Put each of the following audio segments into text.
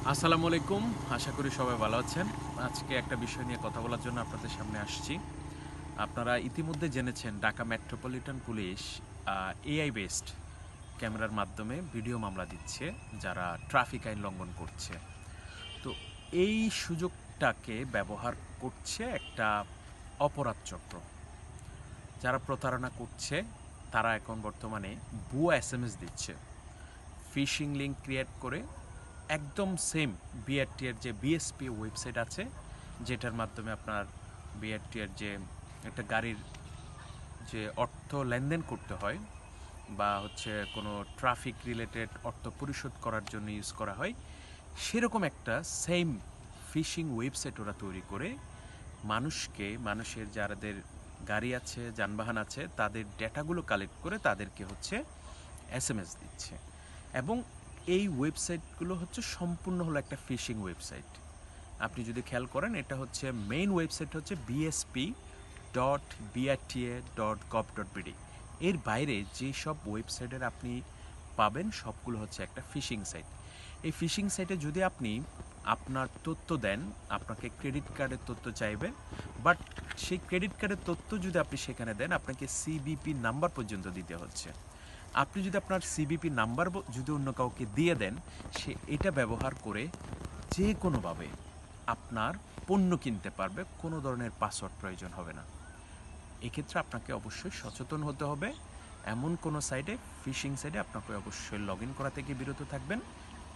আসসালামু আলাইকুম। আশা করি সবাই ভালো আছেন। আজকে একটা বিষয় নিয়ে কথা বলার জন্য আপনাদের সামনে আসছি। আপনারা ইতিমধ্যে জেনেছেন Dhaka metropolitan police AI based ক্যামেরার মাধ্যমে ভিডিও মামলা দিচ্ছে যারা ট্রাফিক আইন লঙ্ঘন করছে। তো এই সুযোগটাকে ব্যবহার করছে একটা অপরাধ চক্র। যারা প্রতারণা করছে তারা এখন বর্তমানে ভুয়া এসএমএস দিচ্ছে। ফিশিং লিঙ্ক ক্রিয়েট করে একদম সেম বিআরটি এর যে বিএসপি ওয়েবসাইট আছে, যেটার মাধ্যমে আপনার বিআরটি এর যে একটা গাড়ির যে অর্থ লেনদেন করতে হয় বা হচ্ছে কোনো ট্রাফিক রিলেটেড অর্থ পরিশোধ করার জন্য ইউজ করা হয়, সেরকম একটা সেম ফিশিং ওয়েবসাইট ওরা তৈরি করে মানুষের যাদের গাড়ি আছে, যানবাহন আছে, তাদের ডেটাগুলো কালেক্ট করে তাদেরকে হচ্ছে এসএমএস দিচ্ছে। এবং এই ওয়েবসাইটগুলো হচ্ছে সম্পূর্ণ হলো একটা ফিশিং ওয়েবসাইট। আপনি যদি খেয়াল করেন, এটা হচ্ছে মেইন ওয়েবসাইট হচ্ছে bsp.brta.gov.bd। এর বাইরে যেসব ওয়েবসাইটের আপনি পাবেন সবগুলো হচ্ছে একটা ফিশিং সাইট। এই ফিশিং সাইটে যদি আপনি আপনার তথ্য দেন, আপনাকে ক্রেডিট কার্ডের তথ্য চাইবে, বাট সেই ক্রেডিট কার্ডের তথ্য যদি আপনি সেখানে দেন, আপনাকে সিবিপি নাম্বার পর্যন্ত দিতে হচ্ছে। আপনি যদি আপনার সিবিপি নাম্বার যদি অন্য কাউকে দিয়ে দেন, সে এটা ব্যবহার করে যে কোনোভাবে আপনার পণ্য কিনতে পারবে, কোনো ধরনের পাসওয়ার্ড প্রয়োজন হবে না। এক্ষেত্রে আপনাকে অবশ্যই সচেতন হতে হবে। এমন কোনো সাইটে, ফিশিং সাইটে আপনাকে অবশ্যই লগ ইন করা থেকে বিরত থাকবেন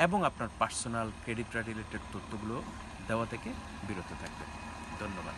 এবং আপনার পার্সোনাল ক্রেডিট রিলেটেড তথ্যগুলো দেওয়া থেকে বিরত থাকবেন। ধন্যবাদ।